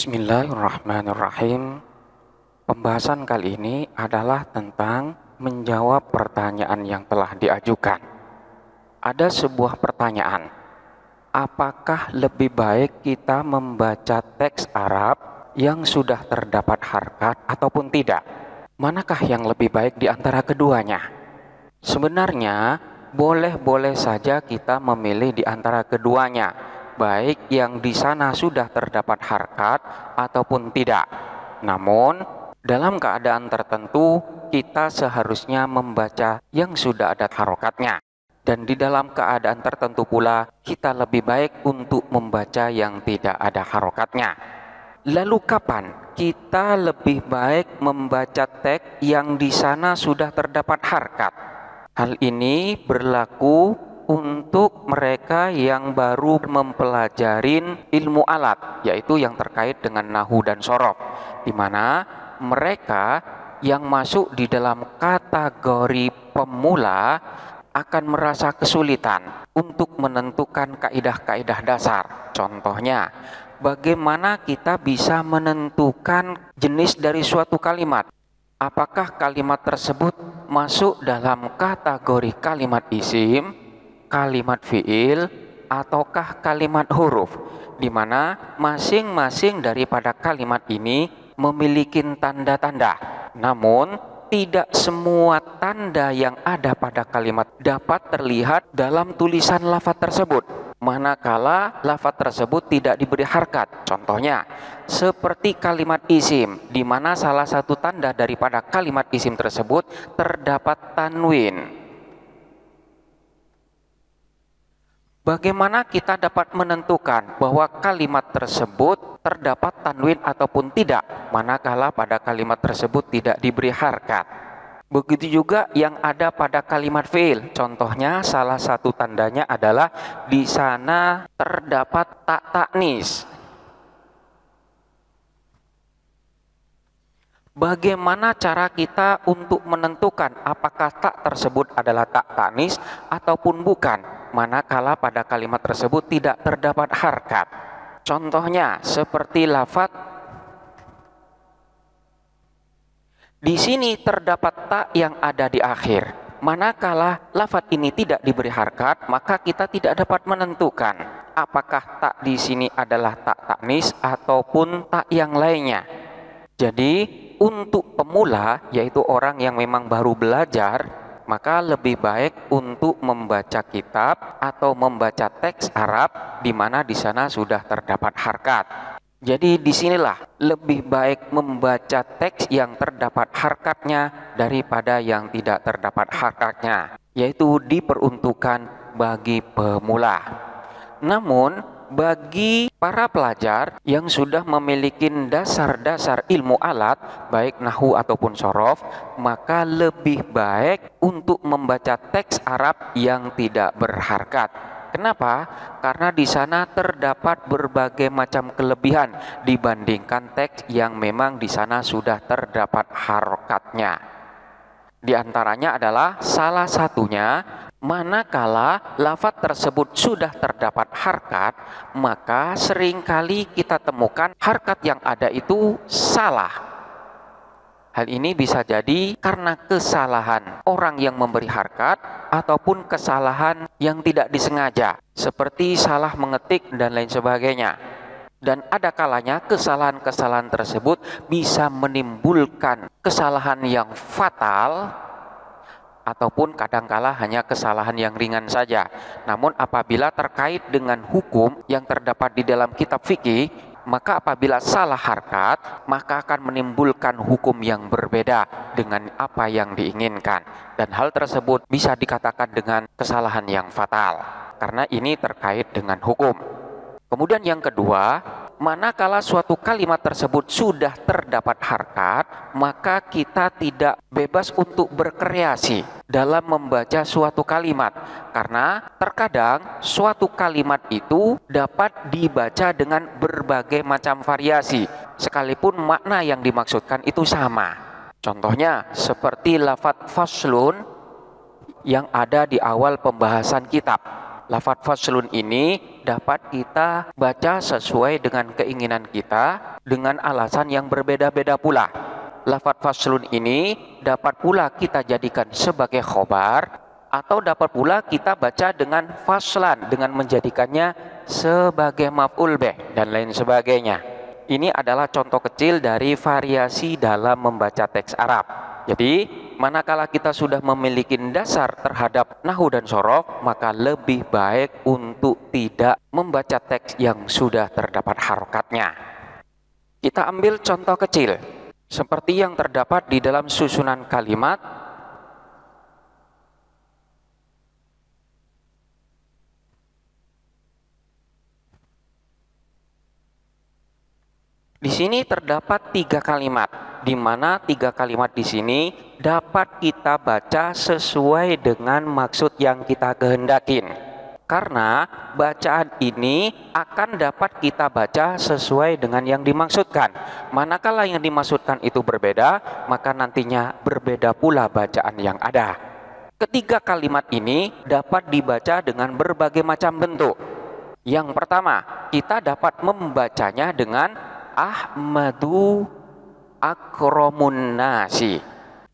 Bismillahirrahmanirrahim. Pembahasan kali ini adalah tentang menjawab pertanyaan yang telah diajukan. Ada sebuah pertanyaan, apakah lebih baik kita membaca teks Arab yang sudah terdapat harkat ataupun tidak? Manakah yang lebih baik di antara keduanya? Sebenarnya, boleh-boleh saja kita memilih di antara keduanya, baik yang di sana sudah terdapat harkat ataupun tidak. Namun, dalam keadaan tertentu, kita seharusnya membaca yang sudah ada harokatnya. Dan di dalam keadaan tertentu pula, kita lebih baik untuk membaca yang tidak ada harokatnya. Lalu kapan kita lebih baik membaca teks yang di sana sudah terdapat harkat? Hal ini berlaku untuk mereka yang baru mempelajarin ilmu alat, yaitu yang terkait dengan nahu dan sorof, di mana mereka yang masuk di dalam kategori pemula akan merasa kesulitan untuk menentukan kaidah-kaidah dasar. Contohnya, bagaimana kita bisa menentukan jenis dari suatu kalimat? Apakah kalimat tersebut masuk dalam kategori kalimat isim, kalimat fiil, ataukah kalimat huruf, di mana masing-masing daripada kalimat ini memiliki tanda-tanda. Namun, tidak semua tanda yang ada pada kalimat dapat terlihat dalam tulisan lafaz tersebut, manakala lafaz tersebut tidak diberi harkat. Contohnya, seperti kalimat isim, di mana salah satu tanda daripada kalimat isim tersebut terdapat tanwin. Bagaimana kita dapat menentukan bahwa kalimat tersebut terdapat tanwin ataupun tidak, manakala pada kalimat tersebut tidak diberi harkat? Begitu juga yang ada pada kalimat fiil. Contohnya, salah satu tandanya adalah di sana terdapat tak taknis. Bagaimana cara kita untuk menentukan apakah tak tersebut adalah tak taknis ataupun bukan, manakala pada kalimat tersebut tidak terdapat harkat? Contohnya seperti lafaz di sini terdapat tak yang ada di akhir. Manakala lafaz ini tidak diberi harkat, maka kita tidak dapat menentukan apakah tak di sini adalah tak taknis ataupun tak yang lainnya. Jadi, untuk pemula, yaitu orang yang memang baru belajar, maka lebih baik untuk membaca kitab atau membaca teks Arab di mana di sana sudah terdapat harkat. Jadi disinilah lebih baik membaca teks yang terdapat harkatnya daripada yang tidak terdapat harkatnya, yaitu diperuntukkan bagi pemula. Namun, bagi para pelajar yang sudah memiliki dasar-dasar ilmu alat, baik nahu ataupun sorof, maka lebih baik untuk membaca teks Arab yang tidak berharkat. Kenapa? Karena di sana terdapat berbagai macam kelebihan dibandingkan teks yang memang di sana sudah terdapat harokatnya. Di antaranya adalah salah satunya, manakala lafaz tersebut sudah terdapat harkat, maka seringkali kita temukan harkat yang ada itu salah. Hal ini bisa jadi karena kesalahan orang yang memberi harkat ataupun kesalahan yang tidak disengaja, seperti salah mengetik dan lain sebagainya. Dan ada kalanya kesalahan-kesalahan tersebut bisa menimbulkan kesalahan yang fatal, ataupun kadangkala hanya kesalahan yang ringan saja. Namun apabila terkait dengan hukum yang terdapat di dalam kitab fikih, maka apabila salah harkat, maka akan menimbulkan hukum yang berbeda dengan apa yang diinginkan. Dan hal tersebut bisa dikatakan dengan kesalahan yang fatal, karena ini terkait dengan hukum. Kemudian yang kedua, manakala suatu kalimat tersebut sudah terdapat harkat, maka kita tidak bebas untuk berkreasi dalam membaca suatu kalimat. Karena terkadang suatu kalimat itu dapat dibaca dengan berbagai macam variasi, sekalipun makna yang dimaksudkan itu sama. Contohnya seperti lafaz faslun yang ada di awal pembahasan kitab. Lafadz faslun ini dapat kita baca sesuai dengan keinginan kita dengan alasan yang berbeda-beda pula. Lafadz faslun ini dapat pula kita jadikan sebagai khobar, atau dapat pula kita baca dengan faslan, dengan menjadikannya sebagai maf'ul bih dan lain sebagainya. Ini adalah contoh kecil dari variasi dalam membaca teks Arab. Jadi, manakala kita sudah memiliki dasar terhadap nahwu dan shorof, maka lebih baik untuk tidak membaca teks yang sudah terdapat harokatnya. Kita ambil contoh kecil, seperti yang terdapat di dalam susunan kalimat. Di sini terdapat 3 kalimat, di mana 3 kalimat di sini dapat kita baca sesuai dengan maksud yang kita kehendakin. Karena bacaan ini akan dapat kita baca sesuai dengan yang dimaksudkan. Manakala yang dimaksudkan itu berbeda, maka nantinya berbeda pula bacaan yang ada. Ketiga kalimat ini dapat dibaca dengan berbagai macam bentuk. Yang pertama, kita dapat membacanya dengan Ahmadu akromun nasi.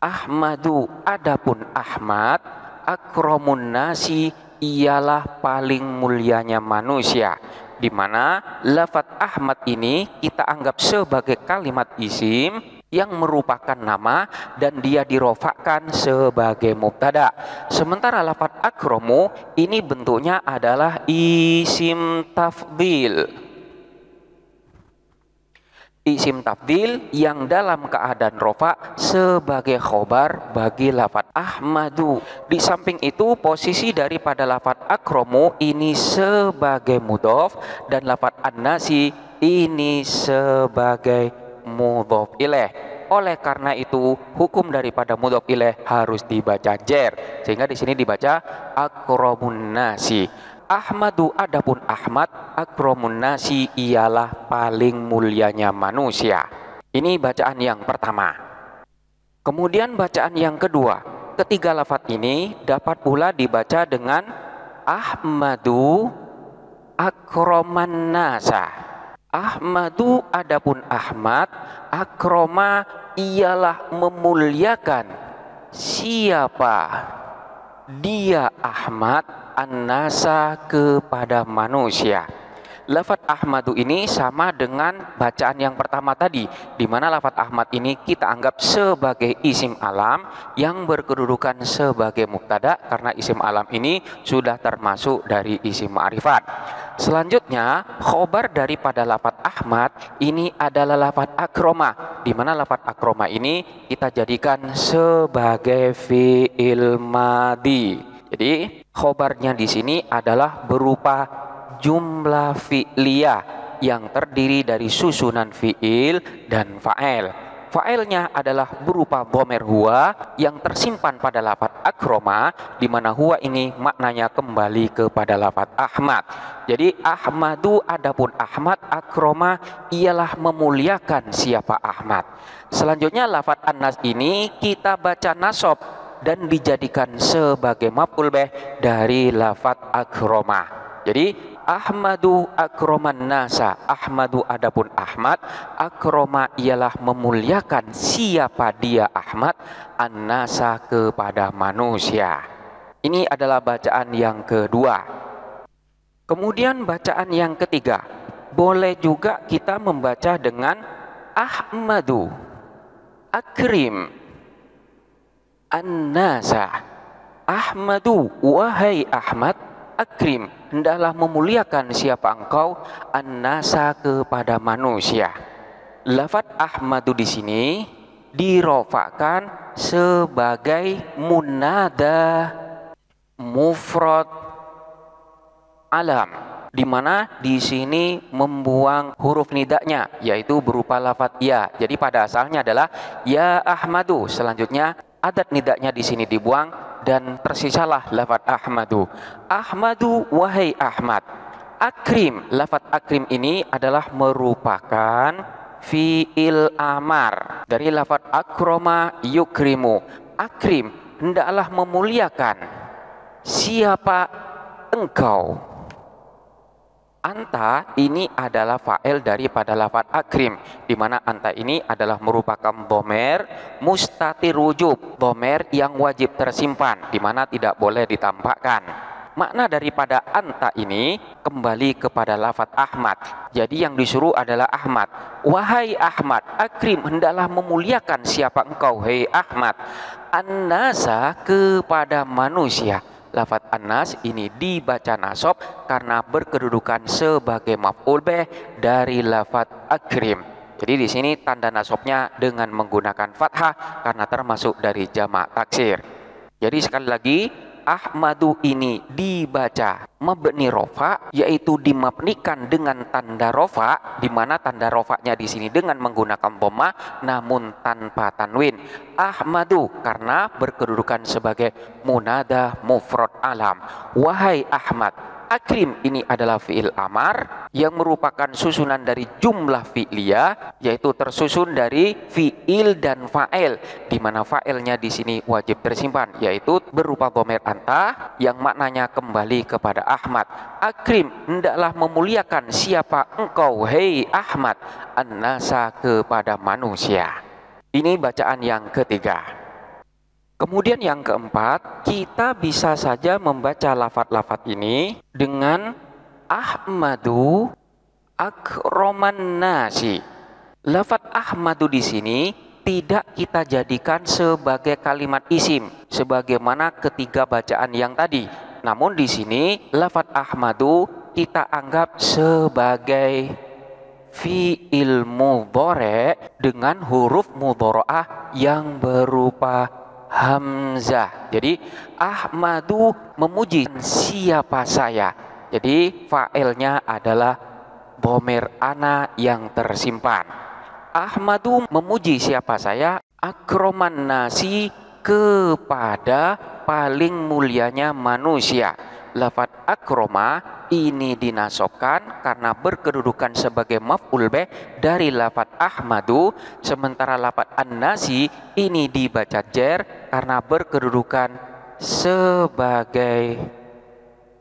Ahmadu adapun Ahmad, akromun nasi ialah paling mulianya manusia. Di mana lafadz Ahmad ini kita anggap sebagai kalimat isim yang merupakan nama dan dia dirofakkan sebagai mubtada. Sementara lafadz akromu ini bentuknya adalah isim tafdil. Isim tafdil yang dalam keadaan rofa sebagai khobar bagi lafadz Ahmadu. Di samping itu posisi daripada lafadz akromu ini sebagai mudhof dan lafadz an-nasi ini sebagai mudhof ilaih. Oleh karena itu hukum daripada mudhof ilaih harus dibaca jer, sehingga di sini dibaca akromun nasi. Ahmadu adapun Ahmad, akromun nasi ialah paling mulianya manusia. Ini bacaan yang pertama. Kemudian bacaan yang kedua, ketiga lafadz ini dapat pula dibaca dengan Ahmadu akroman nasa. Ahmadu adapun Ahmad, akroma ialah memuliakan siapa dia Ahmad an-nasa kepada manusia. Lafadz Ahmadu ini sama dengan bacaan yang pertama tadi, di mana lafadz Ahmad ini kita anggap sebagai isim alam yang berkedudukan sebagai mubtada karena isim alam ini sudah termasuk dari isim ma'rifat. Selanjutnya khobar daripada lafadz Ahmad ini adalah lafadz akroma, di mana lafadz akroma ini kita jadikan sebagai fi'il madhi. Jadi khobarnya di sini adalah berupa jumlah fi'liyah yang terdiri dari susunan fi'il dan fa'il. Fa'ilnya adalah berupa dhamir huwa yang tersimpan pada lafadz akroma, di mana huwa ini maknanya kembali kepada lafadz Ahmad. Jadi Ahmadu adapun Ahmad, akroma ialah memuliakan siapa Ahmad. Selanjutnya lafadz an-nas ini kita baca nasab dan dijadikan sebagai maf'ul bih dari lafadz akroma. Jadi Ahmadu akroman nasa, Ahmadu adapun Ahmad, akroma ialah memuliakan siapa dia Ahmad, an-nasa kepada manusia. Ini adalah bacaan yang kedua. Kemudian bacaan yang ketiga, boleh juga kita membaca dengan Ahmadu akrim an-nasa. Ahmadu, wahai Ahmad, akrim, hendaklah memuliakan siapa engkau, an-nasa kepada manusia. Lafadz Ahmadu di sini dirofakkan sebagai munada mufrad alam, di mana di sini membuang huruf nidanya yaitu berupa lafadz ya. Jadi pada asalnya adalah ya Ahmadu, selanjutnya adat nidanya di sini dibuang dan tersisalah lafadz Ahmadu. Ahmadu, wahai Ahmad. Akrim, lafadz akrim ini adalah merupakan fi'il amar dari lafadz akroma yukrimu. Akrim, hendaklah memuliakan siapa engkau. Anta ini adalah fa'il daripada lafaz akrim, di mana anta ini adalah merupakan dhamir mustatir wujub, dhamir yang wajib tersimpan, di mana tidak boleh ditampakkan. Makna daripada anta ini kembali kepada lafaz Ahmad. Jadi yang disuruh adalah Ahmad. Wahai Ahmad, akrim, hendaklah memuliakan siapa engkau, hei Ahmad, an-nasa, kepada manusia. Lafaz an-nas ini dibaca nasab karena berkedudukan sebagai maf'ul bih dari lafaz akrim. Jadi di sini tanda nasabnya dengan menggunakan fathah karena termasuk dari jamak taksir. Jadi sekali lagi, Ahmadu ini dibaca mabni rofa, yaitu dimabnikan dengan tanda rofa, di mana tanda rofanya di sini dengan menggunakan dhammah namun tanpa tanwin. Ahmadu karena berkedudukan sebagai munada mufrad alam. Wahai Ahmad. Akrim ini adalah fi'il amar yang merupakan susunan dari jumlah fi'liyah, yaitu tersusun dari fi'il dan fa'il, di mana fa'ilnya di sini wajib tersimpan, yaitu berupa dhamir anta yang maknanya kembali kepada Ahmad. Akrim, hendaklah memuliakan siapa engkau, hei Ahmad, an-nasa, kepada manusia. Ini bacaan yang ketiga. Kemudian yang keempat, kita bisa saja membaca lafaz-lafaz ini dengan Ahmadu akraman nasi. Lafaz Ahmadu di sini tidak kita jadikan sebagai kalimat isim sebagaimana ketiga bacaan yang tadi. Namun di sini lafaz Ahmadu kita anggap sebagai fi'il mudhari dengan huruf mudharaah yang berupa hamzah. Jadi Ahmadu memuji siapa saya. Jadi fa'ilnya adalah dhamir ana yang tersimpan. Ahmadu memuji siapa saya, akraman nasi, kepada paling mulianya manusia. Lafaz akroma ini dinasobkan karena berkedudukan sebagai maf'ul bih dari lafaz Ahmadu, sementara lafaz an-nasi ini dibaca jar karena berkedudukan sebagai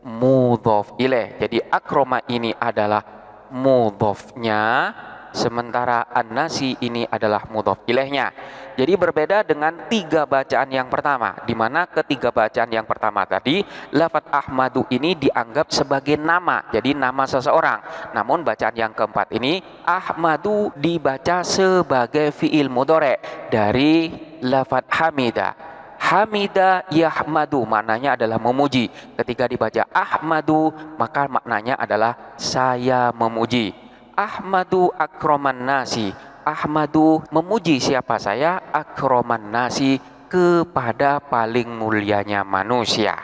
mudhof ilaih. Jadi akroma ini adalah mudhofnya, sementara an-nasi ini adalah mudhof ilaihnya. Jadi berbeda dengan tiga bacaan yang pertama, di mana ketiga bacaan yang pertama tadi lafaz Ahmadu ini dianggap sebagai nama, jadi nama seseorang. Namun bacaan yang keempat ini Ahmadu dibaca sebagai fi'il mudhari dari lafaz hamida. Hamida yahmadu, maknanya adalah memuji. Ketika dibaca Ahmadu maka maknanya adalah saya memuji. Ahmadu akraman nasi, Ahmadu memuji siapa saya, akraman nasi, kepada paling mulianya manusia.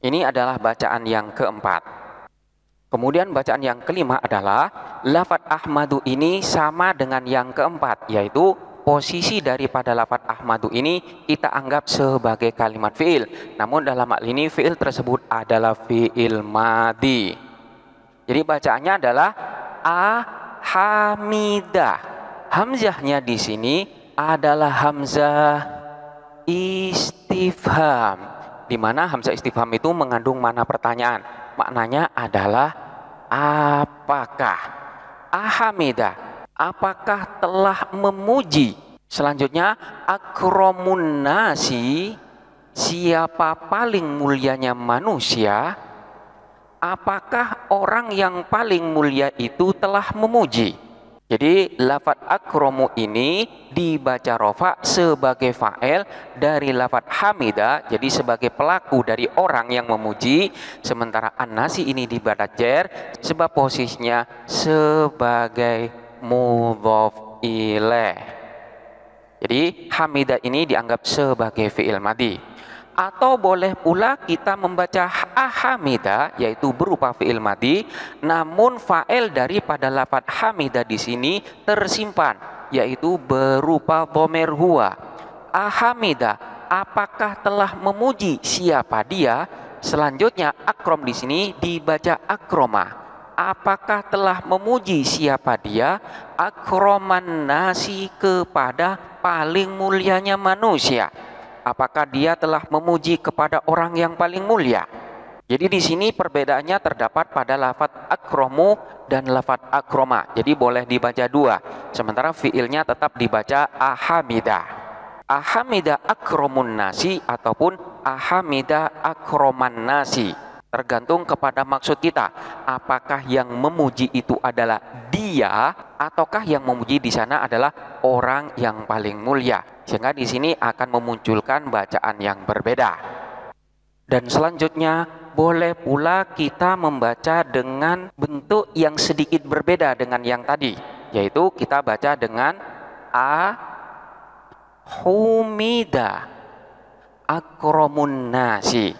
Ini adalah bacaan yang keempat. Kemudian bacaan yang kelima adalah lafaz Ahmadu ini sama dengan yang keempat, yaitu posisi daripada lafaz Ahmadu ini kita anggap sebagai kalimat fi'il. Namun dalam hal ini fi'il tersebut adalah fi'il madhi. Jadi bacaannya adalah ahamidah. Hamzahnya di sini adalah hamzah istifham, di mana hamzah istifham itu mengandung makna pertanyaan. Maknanya adalah apakah. Ahamidah, apakah telah memuji. Selanjutnya akramun nasi, siapa paling mulianya manusia. Apakah orang yang paling mulia itu telah memuji. Jadi lafaz akramu ini dibaca rofa sebagai fa'il dari lafaz hamida, jadi sebagai pelaku dari orang yang memuji, sementara an-nasi ini dibaca jar sebab posisinya sebagai mudhof ilaih. Jadi hamida ini dianggap sebagai fi'il madhi. Atau boleh pula kita membaca ahamida, yaitu berupa fi'il madhi, namun fa'il daripada lafaz hamida di sini tersimpan, yaitu berupa dhamir huwa. Ahamida, apakah telah memuji siapa dia. Selanjutnya akrom di sini dibaca akroma. Apakah telah memuji siapa dia, akroman nasi, kepada paling mulianya manusia. Apakah dia telah memuji kepada orang yang paling mulia. Jadi di sini perbedaannya terdapat pada lafadz akromu dan lafadz akroma. Jadi boleh dibaca dua. Sementara fiilnya tetap dibaca ahamida. Ahamida akromun nasi ataupun ahamida akroman nasi. Tergantung kepada maksud kita. Apakah yang memuji itu adalah dia ataukah yang memuji di sana adalah orang yang paling mulia. Sehingga di sini akan memunculkan bacaan yang berbeda. Dan selanjutnya, boleh pula kita membaca dengan bentuk yang sedikit berbeda dengan yang tadi, yaitu kita baca dengan humida akromun nasi.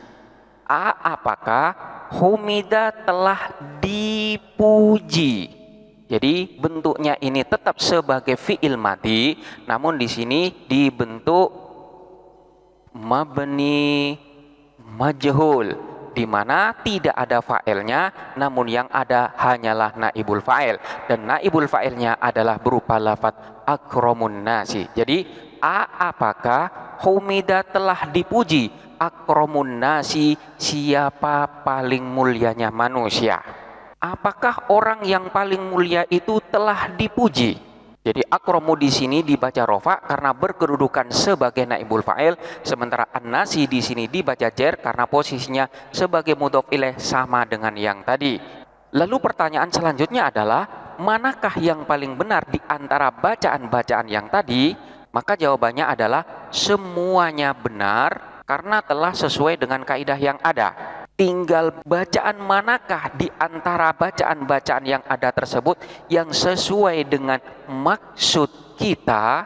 Apakah humida telah dipuji. Jadi bentuknya ini tetap sebagai fi'il madhi, namun di sini dibentuk mabni majhul, di mana tidak ada fa'ilnya, namun yang ada hanyalah naibul fa'il, dan naibul fa'ilnya adalah berupa lafadz akromun nasi. Jadi apakah humida telah dipuji akromun nasi, siapa paling mulianya manusia? Apakah orang yang paling mulia itu telah dipuji? Jadi akromu di sini dibaca rofa karena berkedudukan sebagai naibul fa'il, sementara an-nasi di sini dibaca jer karena posisinya sebagai mudhof ilaih sama dengan yang tadi. Lalu pertanyaan selanjutnya adalah, manakah yang paling benar di antara bacaan-bacaan yang tadi? Maka jawabannya adalah semuanya benar karena telah sesuai dengan kaidah yang ada. Tinggal bacaan manakah di antara bacaan-bacaan yang ada tersebut yang sesuai dengan maksud kita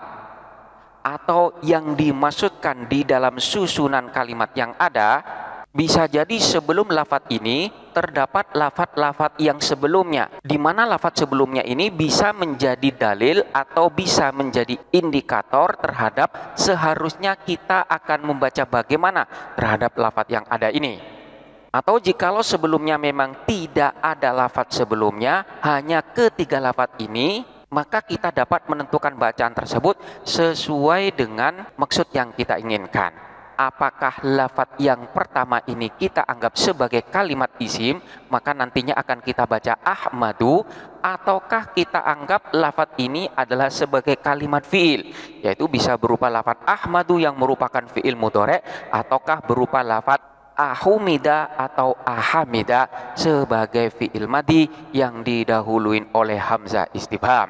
atau yang dimaksudkan di dalam susunan kalimat yang ada. Bisa jadi sebelum lafadz ini terdapat lafadz-lafadz yang sebelumnya, di mana lafadz sebelumnya ini bisa menjadi dalil atau bisa menjadi indikator terhadap seharusnya kita akan membaca bagaimana terhadap lafadz yang ada ini. Atau jikalau sebelumnya memang tidak ada lafadz sebelumnya, hanya ketiga lafadz ini, maka kita dapat menentukan bacaan tersebut sesuai dengan maksud yang kita inginkan. Apakah lafadz yang pertama ini kita anggap sebagai kalimat isim, maka nantinya akan kita baca Ahmadu, ataukah kita anggap lafadz ini adalah sebagai kalimat fiil, yaitu bisa berupa lafadz Ahmadu yang merupakan fiil mudhari, ataukah berupa lafadz ahumida atau ahamida sebagai fi'il madhi yang didahuluin oleh hamzah istifham.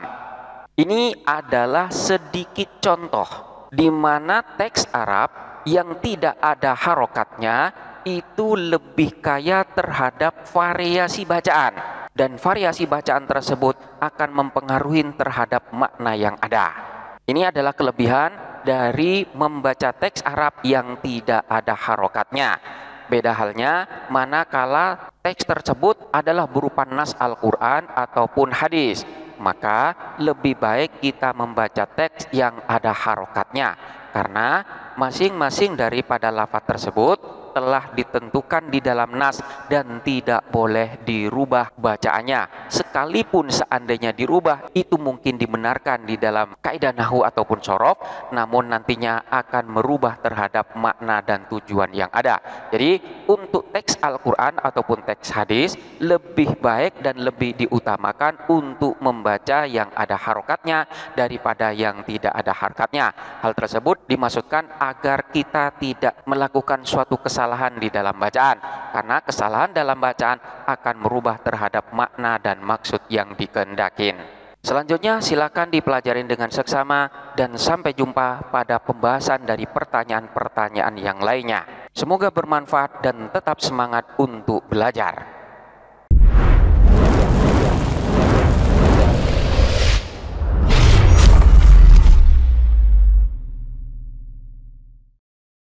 Ini adalah sedikit contoh di mana teks Arab yang tidak ada harokatnya itu lebih kaya terhadap variasi bacaan, dan variasi bacaan tersebut akan mempengaruhi terhadap makna yang ada. Ini adalah kelebihan dari membaca teks Arab yang tidak ada harokatnya. Beda halnya manakala teks tersebut adalah berupa nas Al-Quran ataupun hadis, maka lebih baik kita membaca teks yang ada harokatnya, karena masing-masing daripada lafaz tersebut telah ditentukan di dalam nas dan tidak boleh dirubah bacaannya. Sekalipun seandainya dirubah, itu mungkin dibenarkan di dalam kaidah nahwu ataupun sorof, namun nantinya akan merubah terhadap makna dan tujuan yang ada. Jadi untuk teks Al-Quran ataupun teks hadis lebih baik dan lebih diutamakan untuk membaca yang ada harokatnya daripada yang tidak ada harokatnya. Hal tersebut dimaksudkan agar kita tidak melakukan suatu kesalahan di dalam bacaan, karena kesalahan dalam bacaan akan merubah terhadap makna dan maksud yang dikehendakin. Selanjutnya silakan dipelajarin dengan seksama dan sampai jumpa pada pembahasan dari pertanyaan-pertanyaan yang lainnya. Semoga bermanfaat dan tetap semangat untuk belajar.